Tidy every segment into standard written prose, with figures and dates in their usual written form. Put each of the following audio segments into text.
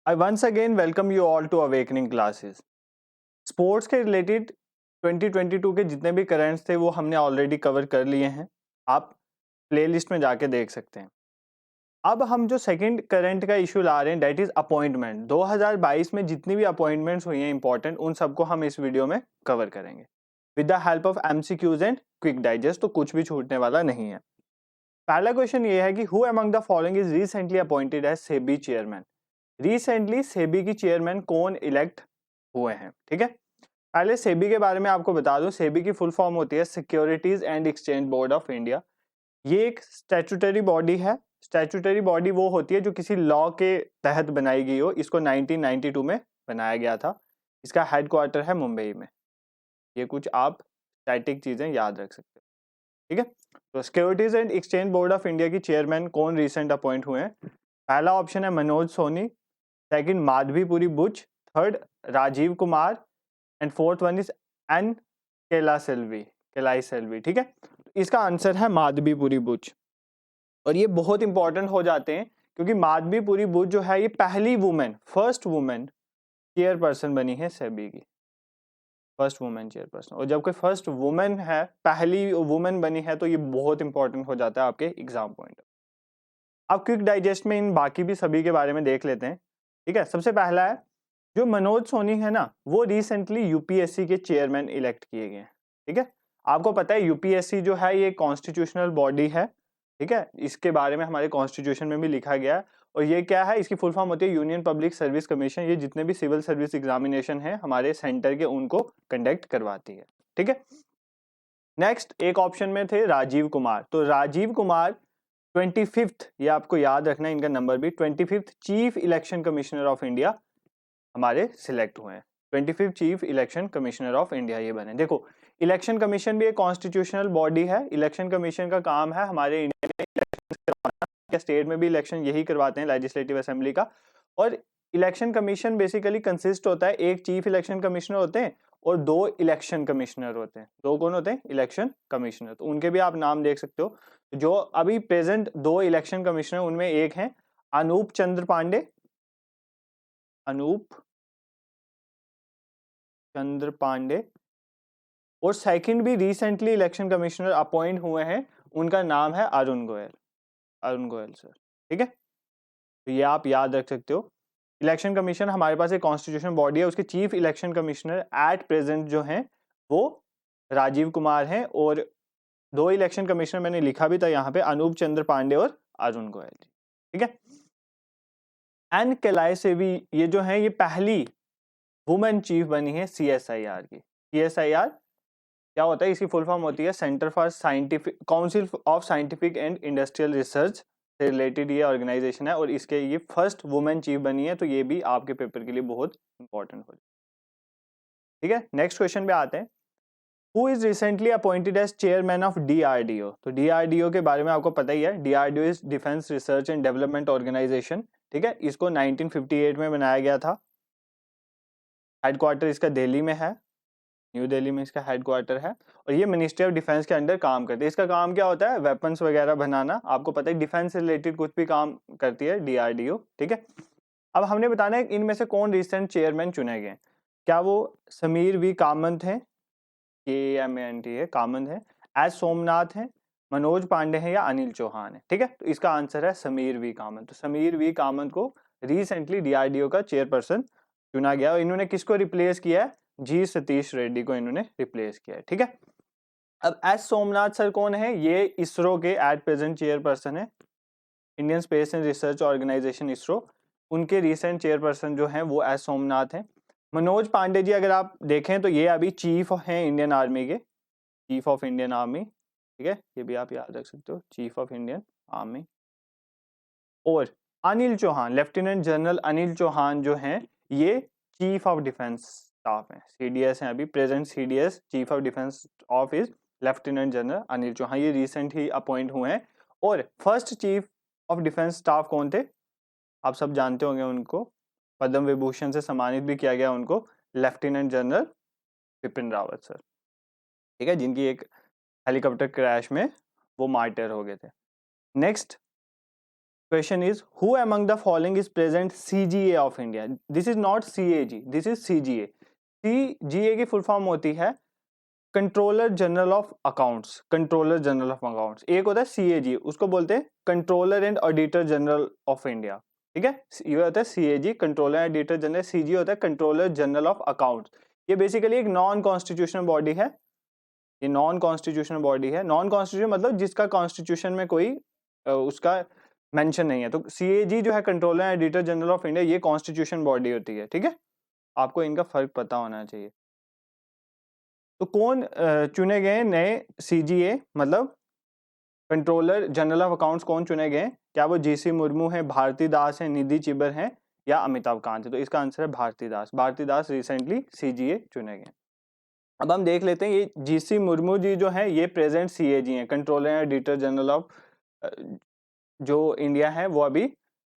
I once again welcome you all to Awakening Classes. Sports के related 2022 के जितने भी करंट्स थे वो हमने ऑलरेडी कवर कर लिए हैं। आप प्लेलिस्ट में जाके देख सकते हैं। अब हम जो सेकंड करंट का इशू ला रहे हैं दैट इज अपॉइंटमेंट। 2022 में जितनी भी अपॉइंटमेंट्स हुई हैं इंपॉर्टेंट, उन सबको हम इस वीडियो में कवर करेंगे with the help of MCQs and quick digest, तो कुछ भी छूटने वाला नहीं है। पहला क्वेश्चन ये है कि who among the following is recently appointed as SEBI chairman. Recently SEBI की चेयरमैन कौन इलेक्ट हुए हैं? ठीक है, पहले सेबी के बारे में आपको बता दूं। सेबी की फुल फॉर्म होती है securities and exchange board of India. ये एक स्टैट्यूटरी बॉडी है। स्टैट्यूटरी बॉडी वो होती है जो किसी लॉ के तहत बनाई गई हो। इसको 1992 में बनाया गया था। इसका हेडक्वार्टर है मुंबई में। ये कुछ आप स्टैटिक चीजें याद रख सकते हो। ठीक है, तो securities and exchange board of India की चेयरमैन कौन रिसेंट अपॉइंट हुए हैं? पहला ऑप्शन है Manoj Soni, second Madhabi Puri Buch, third Rajiv Kumar and fourth one is N Kalaiselvi. ठीक है, इसका आंसर है माधवीपुरी बुच। और ये बहुत इंपॉर्टेंट हो जाते हैं क्योंकि माधवीपुरी बुच जो है ये पहली वुमेन, फर्स्ट वुमेन चेयरपर्सन बनी है सेबी की। फर्स्ट वुमेन चेयरपर्सन, और जब कोई फर्स्ट वुमेन है, पहली वुमेन बनी है, तो ये बहुत इंपॉर्टेंट हो जाता है आपके एग्जाम पॉइंट। अब क्विक डाइजेस्ट में इन बाकी भी सभी के बारे में देख लेते हैं। ठीक है, सबसे पहला है जो मनोज सोनी है ना, वो रिसेंटली यूपीएससी के चेयरमैन इलेक्ट किए गए हैं। ठीक है, आपको पता है यूपीएससी जो है ये कॉन्स्टिट्यूशनल बॉडी है। ठीक है, इसके बारे में हमारे कॉन्स्टिट्यूशन में भी लिखा गया है। और ये क्या है, इसकी फुल फॉर्म होती है यूनियन पब्लिक सर्विस कमीशन। ये जितने भी सिविल सर्विस एग्जामिनेशन है हमारे सेंटर के, उनको कंडक्ट करवाती है। ठीक है, नेक्स्ट एक ऑप्शन में थे राजीव कुमार। तो राजीव कुमार 25th, ये आपको याद रखना है इनका नंबर भी, 25th chief election commissioner of India हमारे सिलेक्ट हुए हैं। 25th chief election commissioner of India ये बने। देखो, इलेक्शन कमीशन भी एक कॉन्स्टिट्यूशनल बॉडी है। इलेक्शन कमीशन का काम है हमारे इंडिया में इलेक्शन करवाना। स्टेट में भी इलेक्शन यही करवाते हैं, लेजिस्लेटिव असेंबली का। और इलेक्शन कमीशन बेसिकली कंसिस्ट होता है, एक चीफ इलेक्शन कमिश्नर होते हैं और दो इलेक्शन कमिश्नर होते हैं। दो कौन होते हैं? Election commissioner. तो उनके भी आप नाम देख सकते हो। जो अभी प्रेजेंट दो इलेक्शन कमिश्नर, उनमें एक हैं अनूप चंद्र पांडे, अनूप चंद्र पांडे, और सेकंड भी रिसेंटली इलेक्शन कमिश्नर अपॉइंट हुए हैं, उनका नाम है अरुण गोयल। अरुण गोयल सर। ठीक है, तो ये आप याद रख सकते हो। इलेक्शन कमीशन हमारे पास एक कॉन्स्टिट्यूशन बॉडी है, उसके chief election commissioner at present जो हैं वो राजीव कुमार हैं, और दो इलेक्शन कमिश्नर मैंने लिखा भी था यहाँ पे, अनूप चंद्र पांडे और अरुण गोयल जी। ठीक है, एन कैलाई से भी ये जो है ये पहली वुमेन चीफ बनी है सीएसआईआर की। सीएसआईआर क्या होता है? इसकी फुल फॉर्म होती है centre for scientific council of scientific and industrial research से रिलेटेड ये ऑर्गेनाइजेशन है, और इसके ये फर्स्ट वुमेन चीफ बनी है। तो ये भी आपके पेपर के लिए बहुत इंपॉर्टेंट हो। ठीक है, नेक्स्ट क्वेश्चन पे आते हैं। Who is recently appointed as chairman of DRDO. तो डीआरडीओ के बारे में आपको पता ही है, DRDO is defence research and development organisation. ठीक है, इसको 1958 में बनाया गया था। हेडक्वार्टर इसका दिल्ली में है, न्यू दिल्ली में इसका हेडक्वार्टर है, और ये मिनिस्ट्री ऑफ डिफेंस के अंडर काम करती है। इसका काम क्या होता है? वेपन्स वगैरह बनाना। आपको पता है डिफेंस से रिलेटेड कुछ भी काम करती है डीआरडीओ। ठीक है, अब हमने बताना है इनमें से कौन रिसेंट चेयरमैन चुने गए। क्या वो समीर वी कामत हैं, KAMANT है, कामत है, एस सोमनाथ है, मनोज पांडे हैं, या अनिल चौहान है? ठीक है, तो इसका आंसर है समीर वी कामत। तो समीर वी कामत को रिसेंटली डीआरडीओ का चेयरपर्सन चुना गया, और इन्होंने किसको रिप्लेस किया है? जी सतीश रेड्डी को इन्होंने रिप्लेस किया है। ठीक है, अब एस सोमनाथ सर कौन है? ये इसरो के एट प्रेजेंट चेयरपर्सन है, Indian space and research organisation ISRO. उनके रिसेंट चेयरपर्सन जो हैं वो एस सोमनाथ हैं। मनोज पांडे जी अगर आप देखें तो ये अभी चीफ हैं इंडियन आर्मी के, चीफ ऑफ इंडियन आर्मी। ठीक है, ये भी आप याद रख सकते हो, चीफ ऑफ इंडियन आर्मी। और अनिल चौहान, लेफ्टिनेंट जनरल अनिल चौहान जो हैं ये चीफ ऑफ डिफेंस स्टाफ हैं, CDS हैं अभी present. CDS chief of defence staff is lieutenant general Anil Chauhan. ये रिसेंट ही अपॉइंट हुए हैं। और first chief of defence staff कौन थे? आप सब जानते होंगे उनको, पद्म विभूषण से सम्मानित भी किया गया उनको, lieutenant general Bipin Rawat sir. ठीक है, जिनकी एक हेलीकॉप्टर क्रैश में वो मार्टर हो गए थे। Next Question is, who among the following is present CGA of India? This is not CAG, this is CGA. CGA की फुल फॉर्म होती है controller general of accounts. Controller general of accounts. एक होता है CAG, उसको बोलते हैं controller and auditor general of India. ठीक है, ये होता है CAG controller and auditor general. CG होता है कंट्रोलर जनरल ऑफ अकाउंट्स. ये बेसिकली एक नॉन कॉन्स्टिट्यूशनल बॉडी है. ये नॉन कॉन्स्टिट्यूशनल बॉडी है. नॉन कॉन्स्टिट्यूशन मतलब जिसका कॉन्स्टिट्यूशन में कोई उसका मेंशन नहीं है. तो CAG जो है controller and auditor general of India, ये कॉन्स्टिट्यूशन बॉडी होती है. ठीक है, आपको इनका फर्क पता होना चाहिए. तो कौन चुने गए नए CGA मतलब कंट्रोलर जनरल ऑफ अकाउंट्स, कौन चुने गए? क्या वो GC मुर्मू है, भारती दास है, निधि चिबर है या अमिताभ कांत है? तो इसका आंसर है भारती दास. भारती दास रिसेंटली CGA चुने गए. अब हम देख लेते हैं ये GC मुर्मू जी जो है ये प्रेजेंट CAG हैं, controller and auditor general of जो इंडिया है वो अभी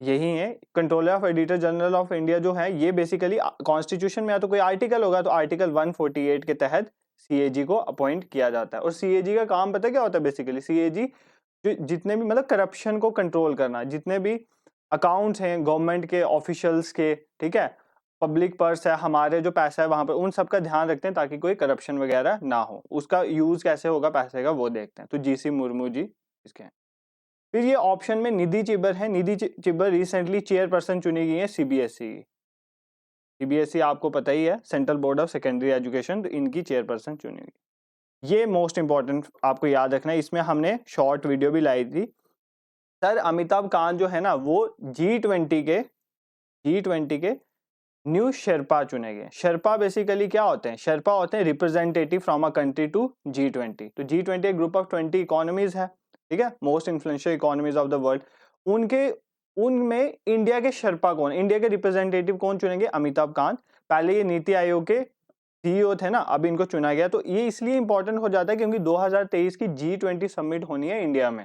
यही है. Controller of auditor general of India जो है ये बेसिकली कॉन्स्टिट्यूशन में या तो कोई आर्टिकल होगा तो आर्टिकल 148 के तहत CAG को अपॉइंट किया जाता है. और CAG का काम पता है क्या होता है? बेसिकली CAG जितने भी मतलब करप्शन को कंट्रोल करना, जितने भी अकाउंट्स हैं गवर्नमेंट के ऑफिशियल्स के, ठीक है, पब्लिक पर्स है, हमारे जो पैसा है वहां पर, उन सब का ध्यान रखते हैं ताकि कोई करप्शन वगैरह ना हो. उसका यूज कैसे होगा पैसे का वो देखते हैं. तो GC मुर्मू जी इसके हैं. फिर ये ऑप्शन में निधि चिबर है. निधि चिबर रिसेंटली चेयरपर्सन चुनी गई है CBSE. CBSE आपको पता ही है, central board of secondary education, तो इनकी चेयरपर्सन चुनी हुई. ये मोस्ट इंपॉर्टेंट आपको याद रखना है. इसमें हमने शॉर्ट वीडियो भी लाई थी. सर अमिताभ कांत जो है ना वो G20 के न्यू शेरपा चुने गए. शेरपा बेसिकली क्या होते हैं? शेरपा होते हैं representative from a country to G20. तो G20 एक ग्रुप ऑफ 20 इकोनॉमीज है. ठीक है, most influential economies of the world. उनमें इंडिया के शेरपा कौन, इंडिया के रिप्रेजेंटेटिव कौन चुनेंगे? अमिताभ कांत. पहले ये नीति आयोग के CEO थे ना, अब इनको चुना गया. तो ये इसलिए इंपॉर्टेंट हो जाता है क्योंकि 2023 की G20 समिट होनी है इंडिया में.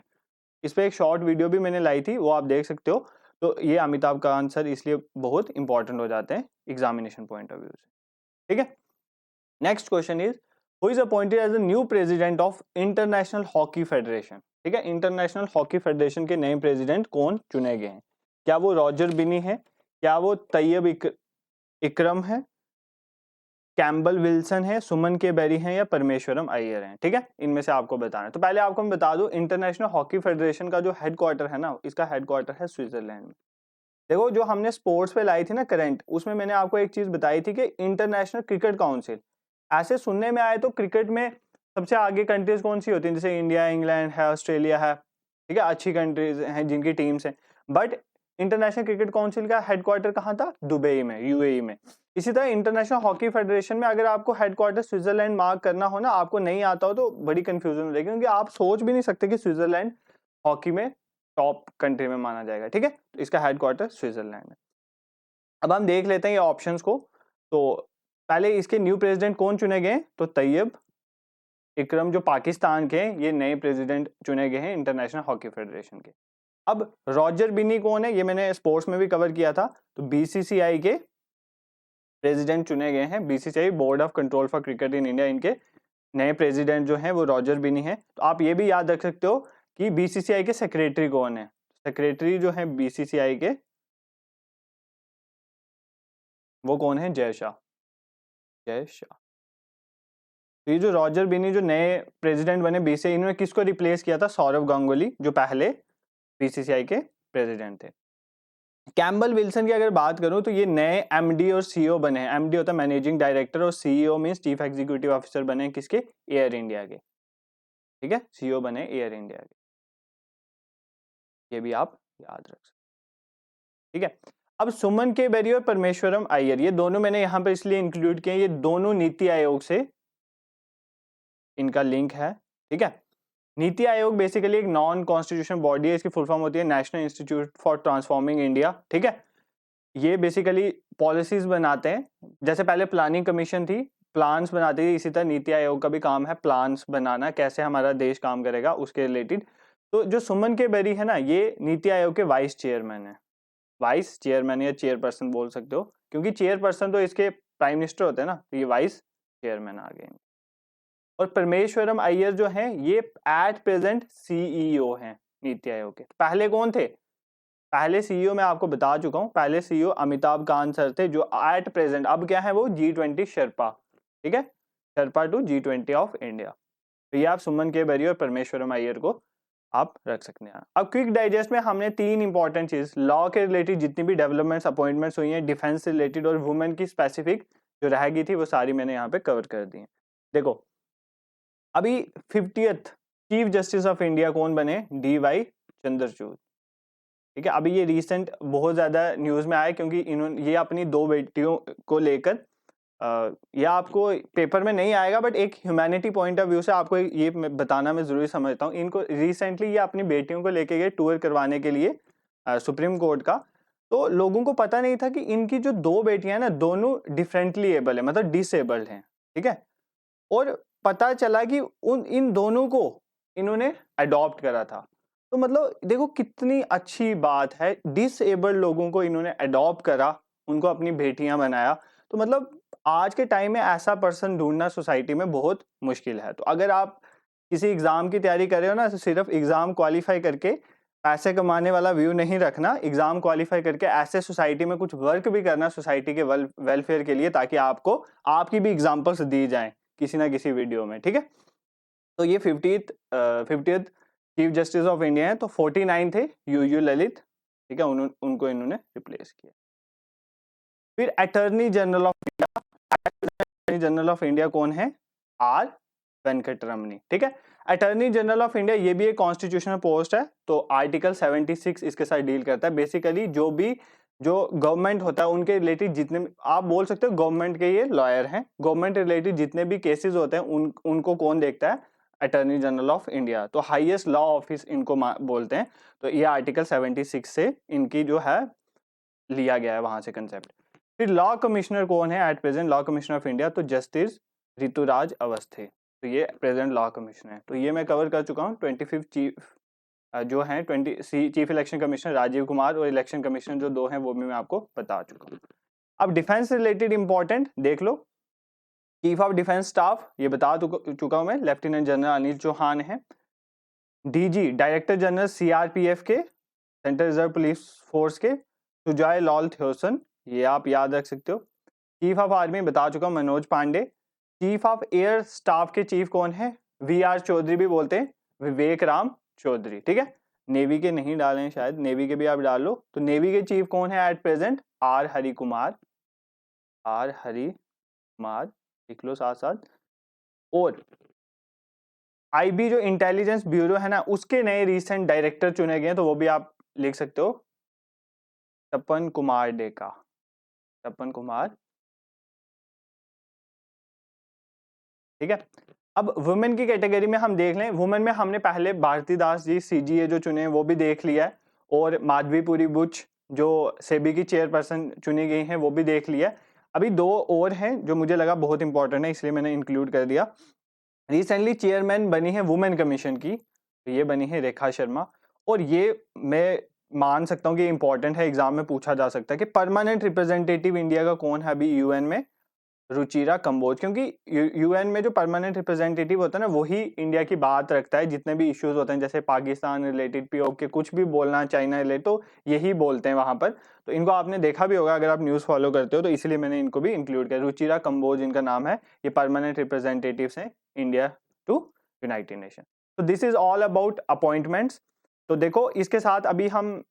इस पे एक शॉर्ट वीडियो भी मैंने लाई थी, वो आप देख सकते हो. तो ये अमिताभ कांत सर इसलिए बहुत इंपॉर्टेंट हो जाते हैं एग्जामिनेशन पॉइंट ऑफ व्यू से. ठीक है, next question is, who is appointed as the new president of international hockey federation? ठीक है, इंटरनेशनल हॉकी फेडरेशन के नए प्रेसिडेंट कौन चुने गए हैं? क्या वो रॉजर बिनी है, क्या वो तैयब इकरम है, कैम्बल विल्सन है, सुमन के बेरी हैं या परमेश्वरम अय्यर हैं? ठीक है, इनमें से आपको बताना है. तो पहले आपको मैं बता दूं, इंटरनेशनल हॉकी फेडरेशन का जो हेडक्वार्टर है ना, इसका हेडक्वार्टर है स्विट्जरलैंड में. देखो जो हमने स्पोर्ट्स पे लाई थी ना करंट, उसमें मैंने आपको एक चीज बताई थी कि इंटरनेशनल क्रिकेट काउंसिल, ऐसे सुनने में आए तो क्रिकेट में सबसे आगे कंट्रीज कौन सी होती हैं? जैसे इंडिया, इंग्लैंड है, ऑस्ट्रेलिया है. ठीक है, अच्छी कंट्रीज हैं जिनकी टीम्स हैं. बट इंटरनेशनल क्रिकेट काउंसिल का हेडक्वार्टर कहाँ था? दुबई में, UAE में. इसी तरह इंटरनेशनल हॉकी फेडरेशन में अगर आपको हेडक्वार्टर स्विट्जरलैंड मार्क करना हो ना, आपको नहीं आता हो तो बड़ी कंफ्यूजन हो जाएगी, क्योंकि आप सोच भी नहीं सकते कि स्विट्जरलैंड हॉकी में टॉप कंट्री में माना जाएगा. ठीक है, तो इसका हेडक्वार्टर स्विट्जरलैंड है. अब हम देख लेते हैं ये ऑप्शंस को. तो पहले इसके न्यू प्रेसिडेंट कौन चुने गए? तो तैयब इकरम जो पाकिस्तान के, ये नए प्रेसिडेंट चुने गए हैं इंटरनेशनल हॉकी फेडरेशन के. अब रॉजर बिनी कौन है? ये मैंने स्पोर्ट्स में भी कवर किया था. तो BCCI के प्रेसिडेंट चुने गए हैं. BCCI board of control for cricket in India, इनके नए प्रेसिडेंट जो हैं वो रॉजर बिनी है. तो आप ये भी याद रख सकते हो कि BCCI के सेक्रेटरी कौन है. सेक्रेटरी जो है BCCI के, वो कौन है? जय शाह. जय शाह. तो ये जो रॉजर बिनी जो नए प्रेसिडेंट बने BCCI, इन्होंने किसको रिप्लेस किया था? सौरव गांगुली, जो पहले BCCI के प्रेसिडेंट थे. कैम्बल विल्सन की अगर बात करूं तो ये नए MD और CEO बने हैं. MD होता है मैनेजिंग डायरेक्टर और CEO means chief executive officer बने हैं किसके? एयर इंडिया के. ठीक है, CEO बने एयर इंडिया के. ये भी आप याद रख सकते. ठीक है, अब सुमन के बेरी और परमेश्वरम अय्यर, ये दोनों मैंने यहाँ पे इसलिए इंक्लूड किए, ये दोनों नीति आयोग से इनका लिंक है. ठीक है, नीति आयोग बेसिकली एक नॉन कॉन्स्टिट्यूशनल बॉडी है. इसकी फुल फॉर्म होती है national institute for transforming India. ठीक है, ये बेसिकली पॉलिसीज बनाते हैं. जैसे पहले प्लानिंग कमीशन थी, प्लान्स बनाती थी, इसी तरह नीति आयोग का भी काम है प्लान्स बनाना, कैसे हमारा देश काम करेगा उसके रिलेटेड. तो जो सुमन के बेरी है ना, ये नीति आयोग के वाइस चेयरमैन है. वाइस चेयरमैन या चेयरपर्सन बोल सकते हो, क्योंकि चेयरपर्सन तो इसके प्राइम मिनिस्टर होते हैं ना, तो ये वाइस चेयरमैन आ गए. और परमेश्वरम अय्यर जो हैं ये एट प्रेजेंट CEO हैं नीति आयोग के. पहले कौन थे? पहले सीईओ मैं आपको बता चुका हूँ, पहले सीईओ अमिताभ कांत सर थे, जो एट प्रेजेंट अब क्या है वो G20 शेरपा, ठीक है, Sherpa to G20 of India. तो ये आप सुमन के बरी और परमेश्वरम अय्यर को आप रख सकते हैं। अब क्विक डाइजेस्ट में हमने 3 इंपॉर्टेंट चीज, लॉ के रिलेटेड जितनी भी डेवलपमेंट्स अपॉइंटमेंट्स हुई हैं, डिफेंस से रिलेटेड और वुमेन की स्पेसिफिक जो रह गई थी वो सारी मैंने यहाँ पे कवर कर दी है। देखो अभी 50th chief justice of India कौन बने? DY चंद्रचूड़, ठीक है। अभी ये रिसेंट बहुत ज्यादा न्यूज में आया क्योंकि इन्होंने ये अपनी 2 बेटियों को लेकर यह आपको पेपर में नहीं आएगा बट एक ह्यूमैनिटी पॉइंट ऑफ व्यू से आपको ये बताना मैं जरूरी समझता हूँ। इनको रिसेंटली ये अपनी बेटियों को लेके गए टूर करवाने के लिए सुप्रीम कोर्ट का, तो लोगों को पता नहीं था कि इनकी जो 2 बेटियां हैं ना दोनों डिफरेंटली एबल है, मतलब डिसेबल्ड हैं, ठीक है। और पता चला कि इन दोनों को इन्होंने अडॉप्ट करा था। तो मतलब देखो कितनी अच्छी बात है, डिसेबल्ड लोगों को इन्होंने अडॉप्ट करा, उनको अपनी बेटियां बनाया। तो मतलब आज के टाइम में ऐसा पर्सन ढूंढना सोसाइटी में बहुत मुश्किल है। तो अगर आप किसी एग्जाम की तैयारी कर रहे हो ना, तो सिर्फ एग्जाम क्वालिफाई करके पैसे कमाने वाला व्यू नहीं रखना, एग्जाम क्वालिफाई करके ऐसे सोसाइटी में कुछ वर्क भी करना सोसाइटी के वेलफेयर के लिए, ताकि आपको आपकी भी एग्जाम्पल्स दी जाएं किसी ना किसी वीडियो में, ठीक है। तो ये 50th chief justice of India है। तो 49 थे यूयू ललित, ठीक है, उनको इन्होंने रिप्लेस किया। फिर attorney general of India, attorney general of India कौन है? R वेंकटरमनी, ठीक है। अटॉर्नी जनरल ऑफ इंडिया ये भी एक कॉन्स्टिट्यूशनल पोस्ट है, तो आर्टिकल 76 इसके साथ डील करता है। बेसिकली जो गवर्नमेंट होता है उनके रिलेटेड जितने, आप बोल सकते हो गवर्नमेंट के ये लॉयर हैं, गवर्नमेंट रिलेटेड जितने भी केसेस होते हैं उनको कौन देखता है? Attorney general of India. तो हाईएस्ट लॉ ऑफिस इनको बोलते हैं। तो ये आर्टिकल 76 से इनकी जो है लिया गया है वहां से कंसेप्ट। फिर लॉ कमिश्नर कौन है at present law commissioner of India? तो जस्टिस ऋतुराज अवस्थी, तो ये प्रेजेंट लॉ कमिश्नर है। तो ये मैं कवर कर चुका हूँ। 25 चीफ जो है chief election commissioner Rajiv Kumar और इलेक्शन कमिश्नर जो 2 हैं वो भी मैं आपको बता चुका हूँ। अब डिफेंस रिलेटेड इंपॉर्टेंट देख लो, चीफ ऑफ डिफेंस स्टाफ ये बता चुका हूं मैं, लेफ्टिनेंट जनरल अनिल चौहान है। DG डायरेक्टर जनरल CRPF के, सेंट्रल रिजर्व पुलिस फोर्स के, सुजॉय लाल थ्योसन, ये आप याद रख सकते हो। चीफ ऑफ आर्मी बता चुका हूं Manoj Pande. Chief of air staff के चीफ कौन है? VR चौधरी भी बोलते हैं, विवेक राम चौधरी, ठीक है। नेवी के नहीं डाले हैं शायद, नेवी के भी आप डाल लो। तो नेवी के चीफ कौन है at present? R Hari Kumar, लिख लो साथ साथ। और IB जो इंटेलिजेंस ब्यूरो है ना, उसके नए रिसेंट डायरेक्टर चुने गए हैं, तो वो भी आप लिख सकते हो, तपन कुमार डेका, तपन कुमार, ठीक है। अब वुमेन की कैटेगरी में हम देख लें, वुमेन में हमने पहले भारती दास जी CGA जो चुने हैं वो भी देख लिया है, और माधवीपुरी बुच जो सेबी की चेयरपर्सन चुनी गई हैं वो भी देख लिया है। अभी 2 और हैं जो मुझे लगा बहुत इंपॉर्टेंट है, इसलिए मैंने इंक्लूड कर दिया। रिसेंटली चेयरमैन बनी है वुमेन कमीशन की, तो ये बनी है रेखा शर्मा। और ये मैं मान सकता हूँ कि इंपॉर्टेंट है, एग्जाम में पूछा जा सकता है कि परमानेंट रिप्रेजेंटेटिव इंडिया का कौन है अभी UN में? रुचिरा कंबोज, क्योंकि UN में जो परमानेंट रिप्रेजेंटेटिव होता है ना वही इंडिया की बात रखता है, जितने भी इश्यूज होते हैं जैसे पाकिस्तान रिलेटेड, POK कुछ भी बोलना, चाइना रिलेटेड, तो यही बोलते हैं वहां पर। तो इनको आपने देखा भी होगा अगर आप न्यूज फॉलो करते हो, तो इसलिए मैंने इनको भी इंक्लूड किया। रुचिरा कंबोज इनका नाम है, ये परमानेंट रिप्रेजेंटेटिव्स हैं इंडिया टू यूनाइटेड नेशन। तो this is all about appointments. तो देखो इसके साथ अभी हम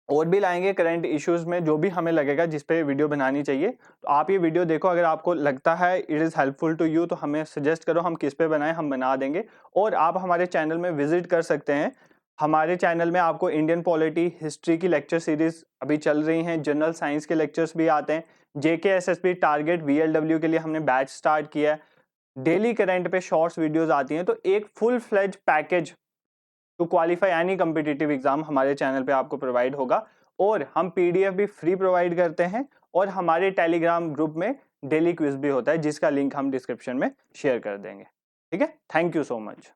और भी लाएंगे करंट इश्यूज में, जो भी हमें लगेगा जिस पे वीडियो बनानी चाहिए। तो आप ये वीडियो देखो, अगर आपको लगता है it is helpful to you तो हमें सजेस्ट करो, हम किस पे बनाएं, हम बना देंगे। और आप हमारे चैनल में विजिट कर सकते हैं। हमारे चैनल में आपको इंडियन पॉलिटी, हिस्ट्री की लेक्चर सीरीज अभी चल रही हैं, जनरल साइंस के लेक्चर्स भी आते हैं, JK SSB टारगेट VLW के लिए हमने बैच स्टार्ट किया है, डेली करंट पे शॉर्ट्स वीडियोज आती हैं। तो एक full fledge package to qualify any competitive exam हमारे चैनल पे आपको प्रोवाइड होगा। और हम PDF भी फ्री प्रोवाइड करते हैं, और हमारे टेलीग्राम ग्रुप में डेली क्विज भी होता है, जिसका लिंक हम डिस्क्रिप्शन में शेयर कर देंगे, ठीक है। Thank you so much.